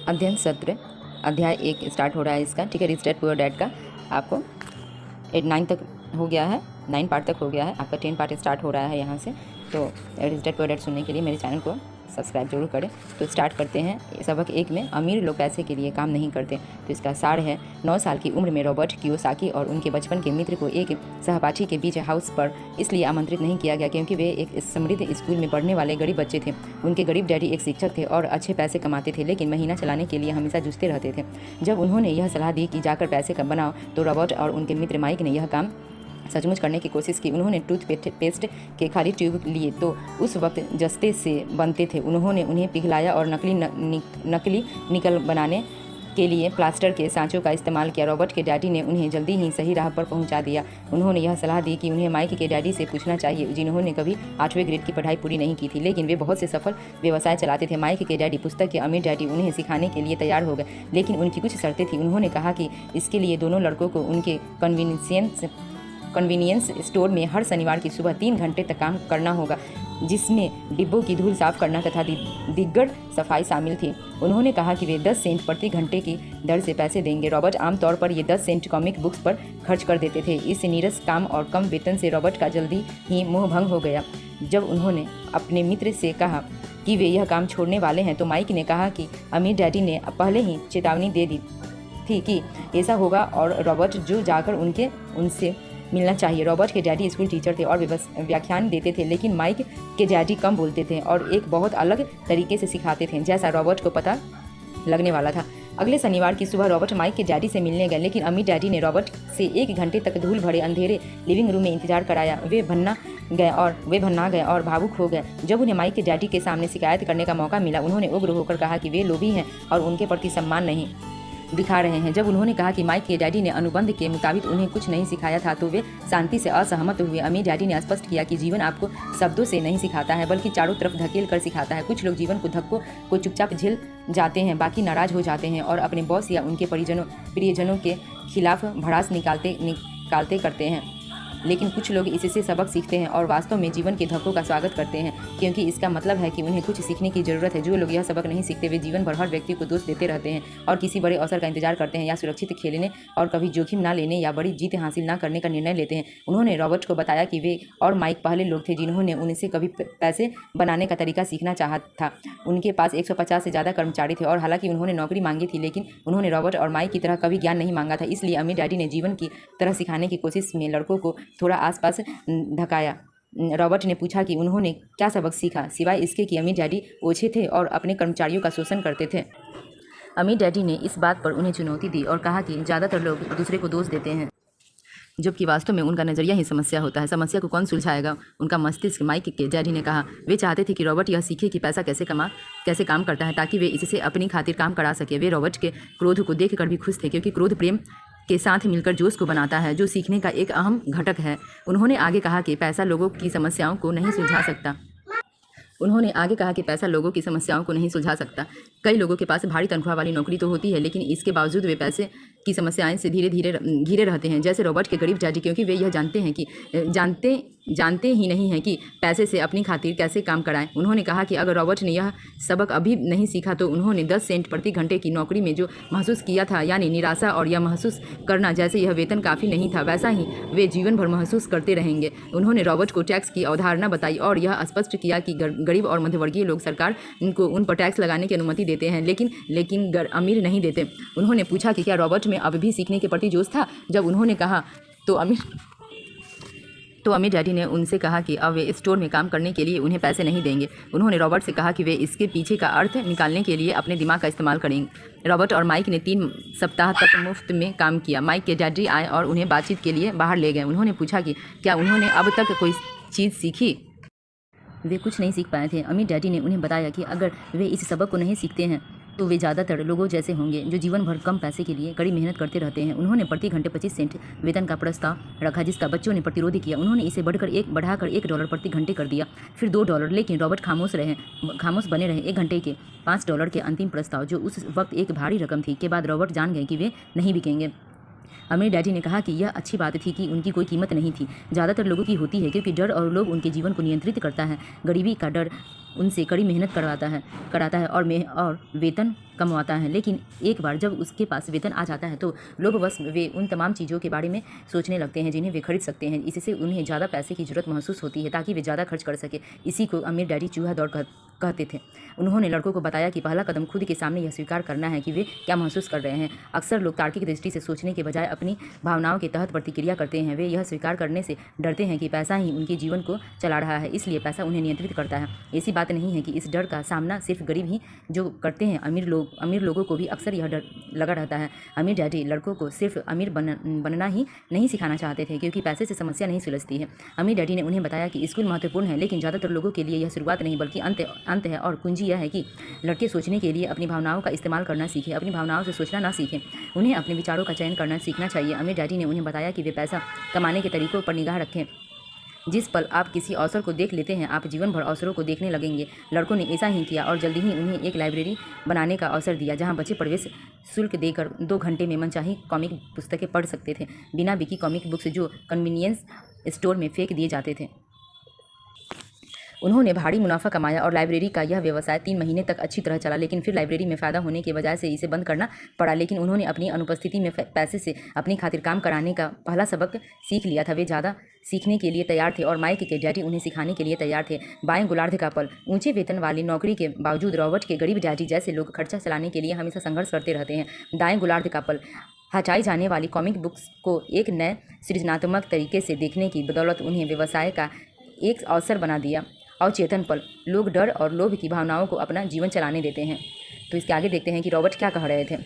अध्ययन सत्र अध्याय 1 स्टार्ट हो रहा है इसका, ठीक है। रिच डैड पुअर डैड का आपको 9 तक हो गया है, 9 पार्ट तक हो गया है, आपका 10 पार्ट स्टार्ट हो रहा है यहाँ से। तो रिच डैड पुअर डैड सुनने के लिए मेरे चैनल को सब्सक्राइब जरूर करें। तो स्टार्ट करते हैं। सबक 1 में अमीर लोग पैसे के लिए काम नहीं करते। तो इसका सार है, 9 साल की उम्र में रॉबर्ट कियोसाकी और उनके बचपन के मित्र को एक सहपाठी के बीच हाउस पर इसलिए आमंत्रित नहीं किया गया क्योंकि वे एक समृद्ध स्कूल में पढ़ने वाले गरीब बच्चे थे। उनके गरीब डैडी एक शिक्षक थे और अच्छे पैसे कमाते थे, लेकिन महीना चलाने के लिए हमेशा जूझते रहते थे। जब उन्होंने यह सलाह दी कि जाकर पैसे बनाओ, तो रॉबर्ट और उनके मित्र माइक ने यह काम सचमुच करने की कोशिश की। उन्होंने टूथपेस्ट के खाली ट्यूब लिए तो उस वक्त जस्ते से बनते थे। उन्होंने उन्हें पिघलाया और नकली निकल बनाने के लिए प्लास्टर के सांचों का इस्तेमाल किया। रॉबर्ट के डैडी ने उन्हें जल्दी ही सही राह पर पहुंचा दिया। उन्होंने यह सलाह दी कि उन्हें माइक के डैडी से पूछना चाहिए, जिन्होंने कभी 8वें ग्रेड की पढ़ाई पूरी नहीं की थी, लेकिन वे बहुत से सफल व्यवसाय चलाते थे। माइक के डैडी, पुस्तक के अमीर डैडी, उन्हें सिखाने के लिए तैयार हो गए, लेकिन उनकी कुछ शर्तें थी। उन्होंने कहा कि इसके लिए दोनों लड़कों को उनके कन्वीनियंस स्टोर में हर शनिवार की सुबह 3 घंटे तक काम करना होगा, जिसमें डिब्बों की धूल साफ करना तथा दिग्गज सफाई शामिल थी। उन्होंने कहा कि वे 10 सेंट प्रति घंटे की दर से पैसे देंगे। रॉबर्ट आमतौर पर ये 10 सेंट कॉमिक बुक्स पर खर्च कर देते थे। इस नीरस काम और कम वेतन से रॉबर्ट का जल्दी ही मोह भंग हो गया। जब उन्होंने अपने मित्र से कहा कि वे यह काम छोड़ने वाले हैं, तो माइक ने कहा कि अमीर डैडी ने पहले ही चेतावनी दे दी थी कि ऐसा होगा और रॉबर्ट जो जाकर उनसे मिलना चाहिए। रॉबर्ट के डैडी स्कूल टीचर थे और व्याख्यान देते थे, लेकिन माइक के डैडी कम बोलते थे और एक बहुत अलग तरीके से सिखाते थे, जैसा रॉबर्ट को पता लगने वाला था। अगले शनिवार की सुबह रॉबर्ट माइक के डैडी से मिलने गए, लेकिन अमीर डैडी ने रॉबर्ट से 1 घंटे तक धूल भरे अंधेरे लिविंग रूम में इंतजार कराया। वे भन्ना गए और भावुक हो गए। जब उन्हें माइक के डैडी के सामने शिकायत करने का मौका मिला, उन्होंने उग्र होकर कहा कि वे लोभी हैं और उनके प्रति सम्मान नहीं दिखा रहे हैं। जब उन्होंने कहा कि माइक के डैडी ने अनुबंध के मुताबिक उन्हें कुछ नहीं सिखाया था, तो वे शांति से असहमत हुए। अमीर डैडी ने स्पष्ट किया कि जीवन आपको शब्दों से नहीं सिखाता है, बल्कि चारों तरफ धकेल कर सिखाता है। कुछ लोग जीवन को धक्कों को चुपचाप झेल जाते हैं, बाकी नाराज हो जाते हैं और अपने बॉस या उनके प्रियजनों के खिलाफ भड़ास निकालते करते हैं। लेकिन कुछ लोग इससे सबक सीखते हैं और वास्तव में जीवन के धक्कों का स्वागत करते हैं, क्योंकि इसका मतलब है कि उन्हें कुछ सीखने की ज़रूरत है। जो लोग यह सबक नहीं सीखते, वे जीवन भर हर व्यक्ति को दोष देते रहते हैं और किसी बड़े अवसर का इंतजार करते हैं या सुरक्षित खेलने और कभी जोखिम ना लेने या बड़ी जीत हासिल ना करने का निर्णय लेते हैं। उन्होंने रॉबर्ट को बताया कि वे और माइक पहले लोग थे जिन्होंने उनसे कभी पैसे बनाने का तरीका सीखना चाहा था। उनके पास 150 से ज़्यादा कर्मचारी थे और हालांकि उन्होंने नौकरी मांगी थी, लेकिन उन्होंने रॉबर्ट और माइक की तरह कभी ज्ञान नहीं मांगा था। इसलिए अमीर डैडी ने जीवन की तरह सिखाने की कोशिश में लड़कों को थोड़ा आसपास धकाया। रॉबर्ट ने पूछा कि उन्होंने क्या सबक सीखा, सिवाय इसके कि अमीर डैडी ओछे थे और अपने कर्मचारियों का शोषण करते थे। अमीर डैडी ने इस बात पर उन्हें चुनौती दी और कहा कि ज़्यादातर लोग दूसरे को दोष देते हैं, जबकि वास्तव में उनका नज़रिया ही समस्या होता है। समस्या को कौन सुलझाएगा? उनका मस्तिष्क। माइक के डैडी ने कहा, वे चाहते थे कि रॉबर्ट यह सीखे कि पैसा कैसे काम करता है, ताकि वे इससे अपनी खातिर काम करा सके। वे रॉबर्ट के क्रोध को देखकर भी खुश थे, क्योंकि क्रोध प्रेम के साथ मिलकर जोश को बनाता है, जो सीखने का एक अहम घटक है। उन्होंने आगे कहा कि पैसा लोगों की समस्याओं को नहीं सुलझा सकता। कई लोगों के पास भारी तनख्वाह वाली नौकरी तो होती है, लेकिन इसके बावजूद वे पैसे की समस्याएं से धीरे धीरे घिरे रहते हैं, जैसे रॉबर्ट के गरीब डैडी, क्योंकि वे यह जानते ही नहीं हैं कि पैसे से अपनी खातिर कैसे काम कराएं। उन्होंने कहा कि अगर रॉबर्ट ने यह सबक अभी नहीं सीखा, तो उन्होंने 10 सेंट प्रति घंटे की नौकरी में जो महसूस किया था, यानी निराशा और यह महसूस करना जैसे यह वेतन काफ़ी नहीं था, वैसा ही वे जीवन भर महसूस करते रहेंगे। उन्होंने रॉबर्ट को टैक्स की अवधारणा बताई और यह स्पष्ट किया कि गरीब और मध्यवर्गीय लोग सरकार को उन पर टैक्स लगाने की अनुमति देते हैं, लेकिन अमीर नहीं देते। उन्होंने पूछा कि क्या रॉबर्ट में अब भी सीखने के प्रति जोश था। जब उन्होंने कहा तो अमीर डैडी ने उनसे कहा कि अब वे स्टोर में काम करने के लिए उन्हें पैसे नहीं देंगे। उन्होंने रॉबर्ट से कहा कि वे इसके पीछे का अर्थ निकालने के लिए अपने दिमाग का इस्तेमाल करेंगे। रॉबर्ट और माइक ने 3 सप्ताह तक मुफ्त में काम किया। माइक के डैडी आए और उन्हें बातचीत के लिए बाहर ले गए। उन्होंने पूछा कि क्या उन्होंने अब तक कोई चीज़ सीखी। वे कुछ नहीं सीख पाए थे। अमीर डैडी ने उन्हें बताया कि अगर वे इस सबक को नहीं सीखते हैं, तो वे ज़्यादातर लोगों जैसे होंगे जो जीवन भर कम पैसे के लिए कड़ी मेहनत करते रहते हैं। उन्होंने प्रति घंटे 25 सेंट वेतन का प्रस्ताव रखा, जिसका बच्चों ने प्रतिरोध किया। उन्होंने इसे बढ़ाकर $1 प्रति घंटे कर दिया, फिर $2, लेकिन रॉबर्ट खामोश बने रहे। 1 घंटे के $5 के अंतिम प्रस्ताव, जो उस वक्त एक भारी रकम थी, के बाद रॉबर्ट जान गए कि वे नहीं बिकेंगे। अमीर डैडी ने कहा कि यह अच्छी बात थी कि उनकी कोई कीमत नहीं थी। ज़्यादातर लोगों की होती है, क्योंकि डर और लोभ उनके जीवन को नियंत्रित करता है। गरीबी का डर उनसे कड़ी मेहनत कराता है और वेतन कमवाता है। लेकिन एक बार जब उसके पास वेतन आ जाता है तो लोभवश वे उन तमाम चीज़ों के बारे में सोचने लगते हैं जिन्हें वे खरीद सकते हैं। इससे उन्हें ज़्यादा पैसे की जरूरत महसूस होती है ताकि वे ज़्यादा खर्च कर सके। इसी को अमीर डैडी चूहा दौड़ कहते थे। उन्होंने लड़कों को बताया कि पहला कदम खुद के सामने यह स्वीकार करना है कि वे क्या महसूस कर रहे हैं। अक्सर लोग तार्किक दृष्टि से सोचने के बजाय अपनी भावनाओं के तहत प्रतिक्रिया करते हैं। वे यह स्वीकार करने से डरते हैं कि पैसा ही उनके जीवन को चला रहा है, इसलिए पैसा उन्हें नियंत्रित करता है। ऐसी बात नहीं है कि इस डर का सामना सिर्फ गरीब ही जो करते हैं। अमीर लोगों को भी अक्सर यह डर लगा रहता है। अमीर डैडी लड़कों को सिर्फ अमीर बनना ही नहीं सिखाना चाहते थे, क्योंकि पैसे से समस्या नहीं सुलझती है। अमीर डैडी ने उन्हें बताया कि स्कूल महत्वपूर्ण है, लेकिन ज़्यादातर लोगों के लिए यह शुरुआत नहीं बल्कि अंत है। और कुंजी यह है कि लड़के सोचने के लिए अपनी भावनाओं का इस्तेमाल करना सीखें, अपनी भावनाओं से सोचना ना सीखें। उन्हें अपने विचारों का चयन करना सीखना चाहिए। अमीर डैडी ने उन्हें बताया कि वे पैसा कमाने के तरीकों पर निगाह रखें। जिस पल आप किसी अवसर को देख लेते हैं, आप जीवन भर अवसरों को देखने लगेंगे। लड़कों ने ऐसा ही किया और जल्दी ही उन्हें एक लाइब्रेरी बनाने का अवसर दिया, जहां बच्चे प्रवेश शुल्क देकर 2 घंटे में मनचाही कॉमिक पुस्तकें पढ़ सकते थे, बिना बिकी कॉमिक बुक्स जो कन्वीनियंस स्टोर में फेंक दिए जाते थे। उन्होंने भारी मुनाफा कमाया और लाइब्रेरी का यह व्यवसाय 3 महीने तक अच्छी तरह चला, लेकिन फिर लाइब्रेरी में फ़ायदा होने के बजाय से इसे बंद करना पड़ा। लेकिन उन्होंने अपनी अनुपस्थिति में पैसे से अपनी खातिर काम कराने का पहला सबक सीख लिया था। वे ज़्यादा सीखने के लिए तैयार थे और माइक के डैडी उन्हें सिखाने के लिए तैयार थे। बाएं गोलार्ध का पल। ऊंचे वेतन वाली नौकरी के बावजूद रॉबर्ट के गरीब डैडी जैसे लोग खर्चा चलाने के लिए हमेशा संघर्ष करते रहते हैं। दाएं गोलार्ध का पल। हटाई जाने वाली कॉमिक बुक्स को एक नए सृजनात्मक तरीके से देखने की बदौलत उन्हें व्यवसाय का एक अवसर बना दिया। अवचेतन पल। लोग डर और लोभ की भावनाओं को अपना जीवन चलाने देते हैं। तो इसके आगे देखते हैं कि रॉबर्ट क्या कह रहे थे।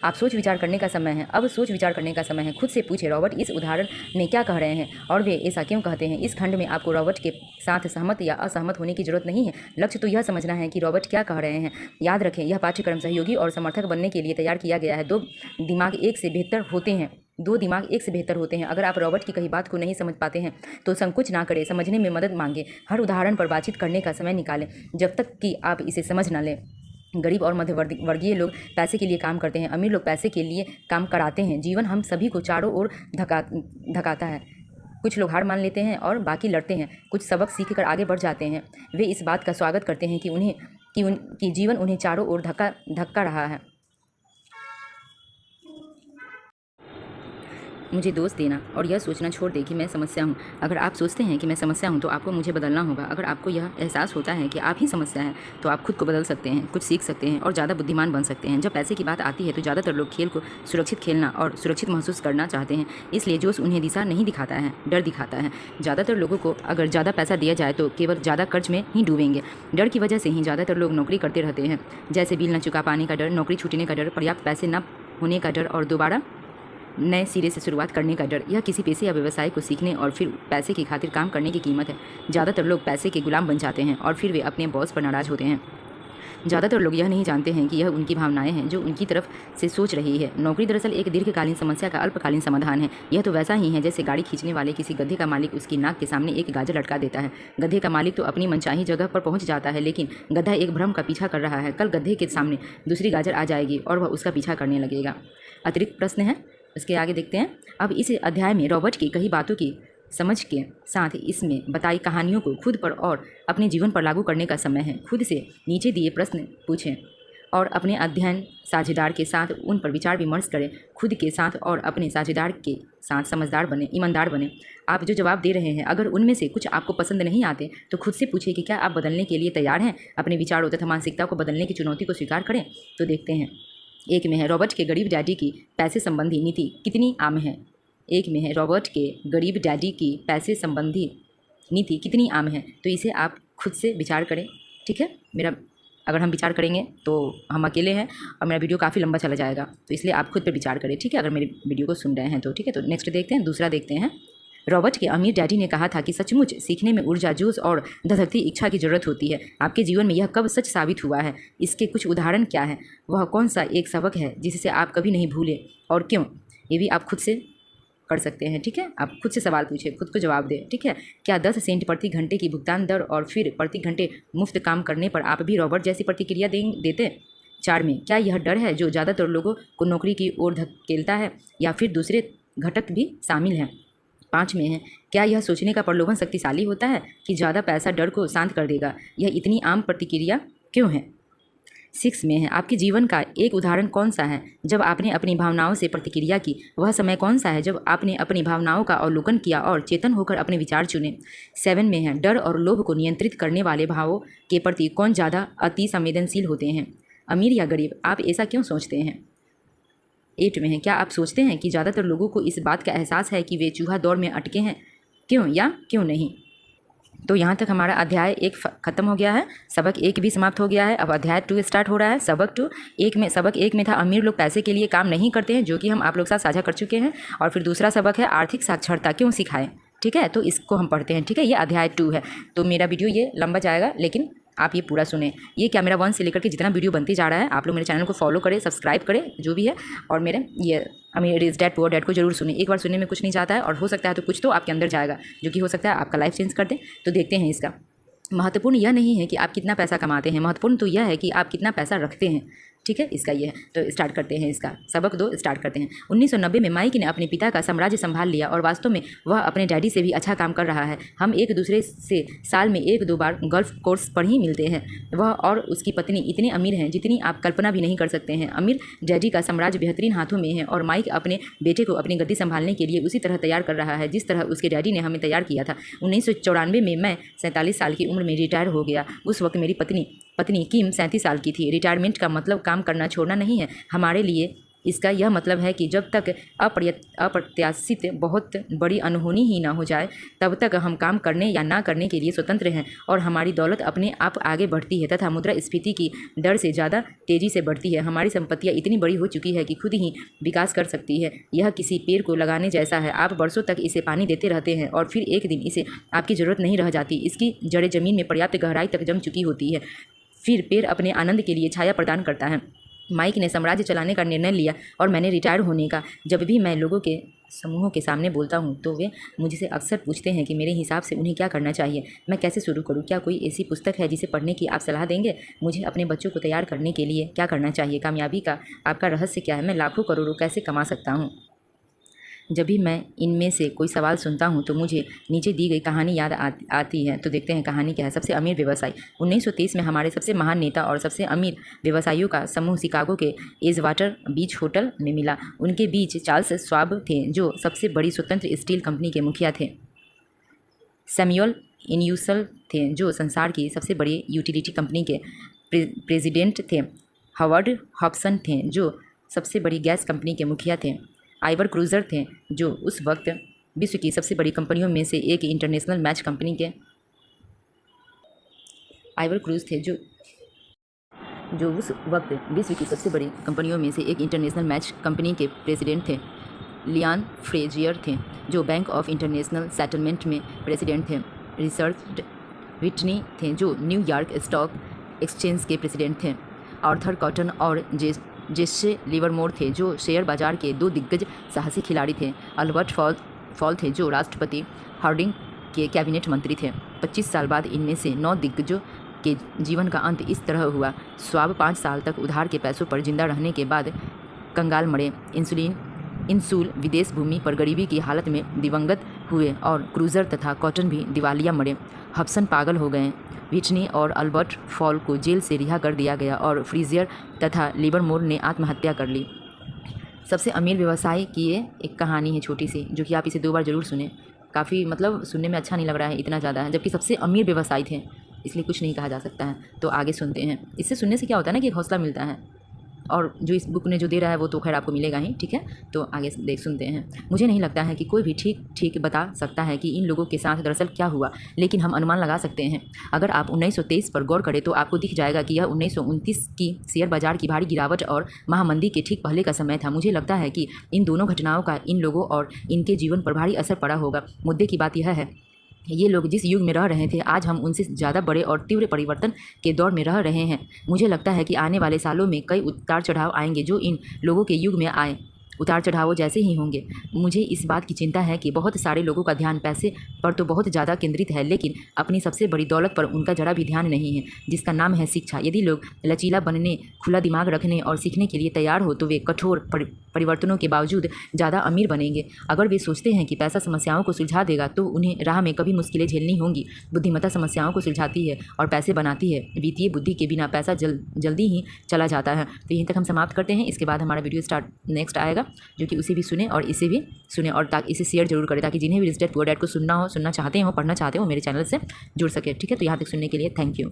आप सोच विचार करने का समय है। अब सोच विचार करने का समय है। खुद से पूछे रॉबर्ट इस उदाहरण में क्या कह रहे हैं और वे ऐसा क्यों कहते हैं। इस खंड में आपको रॉबर्ट के साथ सहमत या असहमत होने की जरूरत नहीं है। लक्ष्य तो यह समझना है कि रॉबर्ट क्या कह रहे हैं। याद रखें, यह पाठ्यक्रम सहयोगी और समर्थक बनने के लिए तैयार किया गया है। दो दिमाग एक से बेहतर होते हैं। अगर आप रॉबर्ट की कही बात को नहीं समझ पाते हैं तो संकोच ना करें, समझने में मदद मांगे। हर उदाहरण पर बातचीत करने का समय निकालें जब तक कि आप इसे समझ ना लें। गरीब और मध्यवर्गीय लोग पैसे के लिए काम करते हैं, अमीर लोग पैसे के लिए काम कराते हैं। जीवन हम सभी को चारों ओर धकाता है। कुछ लोग हार मान लेते हैं और बाकी लड़ते हैं। कुछ सबक सीखकर आगे बढ़ जाते हैं। वे इस बात का स्वागत करते हैं कि जीवन उन्हें चारों ओर धक्का रहा है। मुझे दोष देना और यह सोचना छोड़ दें कि मैं समस्या हूँ। अगर आप सोचते हैं कि मैं समस्या हूँ तो आपको मुझे बदलना होगा। अगर आपको यह एहसास होता है कि आप ही समस्या हैं तो आप खुद को बदल सकते हैं, कुछ सीख सकते हैं और ज़्यादा बुद्धिमान बन सकते हैं। जब पैसे की बात आती है तो ज़्यादातर लोग खेल को सुरक्षित खेलना और सुरक्षित महसूस करना चाहते हैं, इसलिए जोश उन्हें दिशा नहीं दिखाता है, डर दिखाता है। ज़्यादातर लोगों को अगर ज़्यादा पैसा दिया जाए तो केवल ज़्यादा कर्ज में ही डूबेंगे। डर की वजह से ही ज़्यादातर लोग नौकरी करते रहते हैं, जैसे बिल न चुका पाने का डर, नौकरी छूटने का डर, पर्याप्त पैसे न होने का डर और दोबारा नए सिरे से शुरुआत करने का डर। यह किसी पेशे या व्यवसाय को सीखने और फिर पैसे की खातिर काम करने की कीमत है। ज़्यादातर लोग पैसे के गुलाम बन जाते हैं और फिर वे अपने बॉस पर नाराज़ होते हैं। ज़्यादातर लोग यह नहीं जानते हैं कि यह उनकी भावनाएं हैं जो उनकी तरफ से सोच रही है। नौकरी दरअसल एक दीर्घकालीन समस्या का अल्पकालीन समाधान है। यह तो वैसा ही है जैसे गाड़ी खींचने वाले किसी गधे का मालिक उसकी नाक के सामने एक गाजर लटका देता है। गधे का मालिक तो अपनी मनचाही जगह पर पहुंच जाता है, लेकिन गधा एक भ्रम का पीछा कर रहा है। कल गधे के सामने दूसरी गाजर आ जाएगी और वह उसका पीछा करने लगेगा। अतिरिक्त प्रश्न है, इसके आगे देखते हैं। अब इस अध्याय में रॉबर्ट की कई बातों की समझ के साथ इसमें बताई कहानियों को खुद पर और अपने जीवन पर लागू करने का समय है। खुद से नीचे दिए प्रश्न पूछें और अपने अध्ययन साझेदार के साथ उन पर विचार विमर्श करें। खुद के साथ और अपने साझेदार के साथ समझदार बने, ईमानदार बने। आप जो जवाब दे रहे हैं, अगर उनमें से कुछ आपको पसंद नहीं आते तो खुद से पूछिए कि क्या आप बदलने के लिए तैयार हैं। अपने विचारों तथा मानसिकता को बदलने की चुनौती को स्वीकार करें। तो देखते हैं। एक में है रॉबर्ट के गरीब डैडी की पैसे संबंधी नीति कितनी आम है। एक में है रॉबर्ट के गरीब डैडी की पैसे संबंधी नीति कितनी आम है। तो इसे आप खुद से विचार करें, ठीक है। अगर हम विचार करेंगे तो हम अकेले हैं और मेरा वीडियो काफ़ी लंबा चला जाएगा, तो इसलिए आप खुद पर विचार करें, ठीक है, अगर मेरे वीडियो को सुन रहे हैं तो, ठीक है। तो नेक्स्ट देखते हैं, दूसरा देखते हैं। रॉबर्ट के अमीर डैडी ने कहा था कि सचमुच सीखने में ऊर्जा, जोश और धधकती इच्छा की जरूरत होती है। आपके जीवन में यह कब सच साबित हुआ है? इसके कुछ उदाहरण क्या हैं? वह कौन सा एक सबक है जिससे आप कभी नहीं भूले और क्यों? ये भी आप खुद से कर सकते हैं, ठीक है। आप खुद से सवाल पूछिए, खुद को जवाब दें, ठीक है। क्या 10 सेंट प्रति घंटे की भुगतान दर और फिर प्रति घंटे मुफ्त काम करने पर आप भी रॉबर्ट जैसी प्रतिक्रिया देते? 4 में, क्या यह डर है जो ज़्यादातर लोगों को नौकरी की ओर धकेलता है या फिर दूसरे घटक भी शामिल हैं? 5 में है, क्या यह सोचने का प्रलोभन शक्तिशाली होता है कि ज़्यादा पैसा डर को शांत कर देगा? यह इतनी आम प्रतिक्रिया क्यों है? 6 में है, आपके जीवन का एक उदाहरण कौन सा है जब आपने अपनी भावनाओं से प्रतिक्रिया की? वह समय कौन सा है जब आपने अपनी भावनाओं का अवलोकन किया और चेतन होकर अपने विचार चुने? 7 में है, डर और लोभ को नियंत्रित करने वाले भावों के प्रति कौन ज़्यादा अति संवेदनशील होते हैं, अमीर या गरीब? आप ऐसा क्यों सोचते हैं? 8 में है, क्या आप सोचते हैं कि ज़्यादातर लोगों को इस बात का एहसास है कि वे चूहा दौड़ में अटके हैं? क्यों या क्यों नहीं? तो यहाँ तक हमारा अध्याय 1 खत्म हो गया है, सबक 1 भी समाप्त हो गया है। अब अध्याय 2 स्टार्ट हो रहा है। सबक 1 में था अमीर लोग पैसे के लिए काम नहीं करते हैं, जो कि हम आप लोग साथ साझा कर चुके हैं। और फिर दूसरा सबक है आर्थिक साक्षरता क्यों सिखाएं, ठीक है, तो इसको हम पढ़ते हैं, ठीक है। ये अध्याय 2 है। तो मेरा वीडियो ये लंबा जाएगा, लेकिन आप ये पूरा सुने। ये क्या मेरा 1 से लेकर के जितना वीडियो बनते जा रहा है, आप लोग मेरे चैनल को फॉलो करें, सब्सक्राइब करें, जो भी है। और मेरे ये अमीर रिच डैड पुअर डैड को जरूर सुने। एक बार सुनने में कुछ नहीं जाता है, और हो सकता है तो कुछ तो आपके अंदर जाएगा, जो कि हो सकता है आपका लाइफ चेंज कर दे। तो देखते हैं इसका। महत्वपूर्ण यह नहीं है कि आप कितना पैसा कमाते हैं, महत्वपूर्ण तो यह है कि आप कितना पैसा रखते हैं, ठीक है। इसका ये है। तो स्टार्ट करते हैं इसका सबक 2 स्टार्ट करते हैं। 1990 में माइक ने अपने पिता का साम्राज्य संभाल लिया और वास्तव में वह अपने डैडी से भी अच्छा काम कर रहा है। हम एक दूसरे से साल में 1-2 बार गोल्फ कोर्स पर ही मिलते हैं। वह और उसकी पत्नी इतने अमीर हैं जितनी आप कल्पना भी नहीं कर सकते हैं। अमीर डैडी का साम्राज्य बेहतरीन हाथों में है और माइक अपने बेटे को अपनी गद्दी संभालने के लिए उसी तरह तैयार कर रहा है जिस तरह उसके डैडी ने हमें तैयार किया था। 1994 में मैं 47 साल की उम्र में रिटायर हो गया। उस वक्त मेरी पत्नी किम 37 साल की थी। रिटायरमेंट का मतलब काम करना छोड़ना नहीं है हमारे लिए। इसका यह मतलब है कि जब तक अप्रत्याशित बहुत बड़ी अनहोनी ही ना हो जाए, तब तक हम काम करने या ना करने के लिए स्वतंत्र हैं और हमारी दौलत अपने आप आगे बढ़ती है तथा मुद्रास्फीति की दर से ज़्यादा तेज़ी से बढ़ती है। हमारी संपत्तियाँ इतनी बड़ी हो चुकी है कि खुद ही विकास कर सकती है। यह किसी पेड़ को लगाने जैसा है। आप वर्षों तक इसे पानी देते रहते हैं और फिर एक दिन इसे आपकी ज़रूरत नहीं रह जाती। इसकी जड़ें ज़मीन में पर्याप्त गहराई तक जम चुकी होती है। फिर पेड़ अपने आनंद के लिए छाया प्रदान करता है। माइक ने साम्राज्य चलाने का निर्णय लिया और मैंने रिटायर होने का। जब भी मैं लोगों के समूहों के सामने बोलता हूँ तो वे मुझसे अक्सर पूछते हैं कि मेरे हिसाब से उन्हें क्या करना चाहिए, मैं कैसे शुरू करूँ, क्या कोई ऐसी पुस्तक है जिसे पढ़ने की आप सलाह देंगे? मुझे अपने बच्चों को तैयार करने के लिए क्या करना चाहिए? कामयाबी का आपका रहस्य क्या है? मैं लाखों करोड़ों कैसे कमा सकता हूँ? जब भी मैं इनमें से कोई सवाल सुनता हूं तो मुझे नीचे दी गई कहानी याद आती है। तो देखते हैं कहानी क्या है। सबसे अमीर व्यवसायी। 1923 में हमारे सबसे महान नेता और सबसे अमीर व्यवसायियों का समूह शिकागो के एजवाटर बीच होटल में मिला। उनके बीच चार्ल्स श्वाब थे, जो सबसे बड़ी स्वतंत्र स्टील कंपनी के मुखिया थे। सैमुअल इन्यूसल थे, जो संसार की सबसे बड़ी यूटिलिटी कंपनी के प्रेसिडेंट थे। हावर्ड हॉब्सन थे, जो सबसे बड़ी गैस कंपनी के मुखिया थे। आइवर क्रूजर थे, जो उस वक्त विश्व की सबसे बड़ी कंपनियों में से एक इंटरनेशनल मैच कंपनी के आइवर क्रूज थे, जो उस वक्त विश्व की सबसे बड़ी कंपनियों में से एक इंटरनेशनल मैच कंपनी के प्रेसिडेंट थे। लियान फ्रेजियर थे, जो बैंक ऑफ इंटरनेशनल सेटलमेंट में प्रेसिडेंट थे। रिचर्ड व्हिटनी थे, जो न्यूयॉर्क स्टॉक एक्सचेंज के प्रेसिडेंट थे। आर्थर कॉटन और जेसे लिवरमोर थे, जो शेयर बाजार के 2 दिग्गज साहसी खिलाड़ी थे। अल्बर्ट फॉल थे, जो राष्ट्रपति हार्डिंग के कैबिनेट मंत्री थे। 25 साल बाद इनमें से 9 दिग्गजों के जीवन का अंत इस तरह हुआ। स्वाब 5 साल तक उधार के पैसों पर जिंदा रहने के बाद कंगाल मरे। इंसूल विदेश भूमि पर गरीबी की हालत में दिवंगत हुए और क्रूजर तथा कॉटन भी दिवालिया मरे। हब्सन पागल हो गए। व्हिटनी और अल्बर्ट फॉल को जेल से रिहा कर दिया गया और फ्रीजियर तथा लिवरमोर ने आत्महत्या कर ली। सबसे अमीर व्यवसायी की ये एक कहानी है छोटी सी, जो कि आप इसे 2 बार ज़रूर सुने। काफ़ी मतलब सुनने में अच्छा नहीं लग रहा है, इतना ज़्यादा है, जबकि सबसे अमीर व्यवसायी थे, इसलिए कुछ नहीं कहा जा सकता है। तो आगे सुनते हैं। इससे सुनने से क्या होता है ना कि एक हौसला मिलता है, और जो इस बुक ने जो दे रहा है वो तो खैर आपको मिलेगा ही, ठीक है। तो आगे सुनते हैं। मुझे नहीं लगता है कि कोई भी ठीक बता सकता है कि इन लोगों के साथ दरअसल क्या हुआ, लेकिन हम अनुमान लगा सकते हैं। अगर आप 1923 पर गौर करें तो आपको दिख जाएगा कि यह 1929 की शेयर बाजार की भारी गिरावट और महामंदी के ठीक पहले का समय था। मुझे लगता है कि इन दोनों घटनाओं का इन लोगों और इनके जीवन पर भारी असर पड़ा होगा। मुद्दे की बात यह है, ये लोग जिस युग में रह रहे थे, आज हम उनसे ज़्यादा बड़े और तीव्र परिवर्तन के दौर में रह रहे हैं। मुझे लगता है कि आने वाले सालों में कई उतार चढ़ाव आएंगे जो इन लोगों के युग में उतार चढ़ाव जैसे ही होंगे। मुझे इस बात की चिंता है कि बहुत सारे लोगों का ध्यान पैसे पर तो बहुत ज़्यादा केंद्रित है, लेकिन अपनी सबसे बड़ी दौलत पर उनका जरा भी ध्यान नहीं है, जिसका नाम है शिक्षा। यदि लोग लचीला बनने, खुला दिमाग रखने और सीखने के लिए तैयार हो तो वे कठोर परिवर्तनों के बावजूद ज़्यादा अमीर बनेंगे। अगर वे सोचते हैं कि पैसा समस्याओं को सुलझा देगा तो उन्हें राह में कभी मुश्किलें झेलनी होंगी। बुद्धिमत्ता समस्याओं को सुलझाती है और पैसे बनाती है। वित्तीय बुद्धि के बिना पैसा जल्दी ही चला जाता है। तो यहीं तक हम समाप्त करते हैं। इसके बाद हमारा वीडियो नेक्स्ट आएगा, जो कि उसे भी सुने और इसे भी सुने, और इसे शेयर जरूर करें ताकि जिन्हें भी रिच डैड पुअर डैड को सुनना चाहते हो, पढ़ना चाहते हो, मेरे चैनल से जुड़ सके। ठीक है, तो यहाँ तक सुनने के लिए थैंक यू।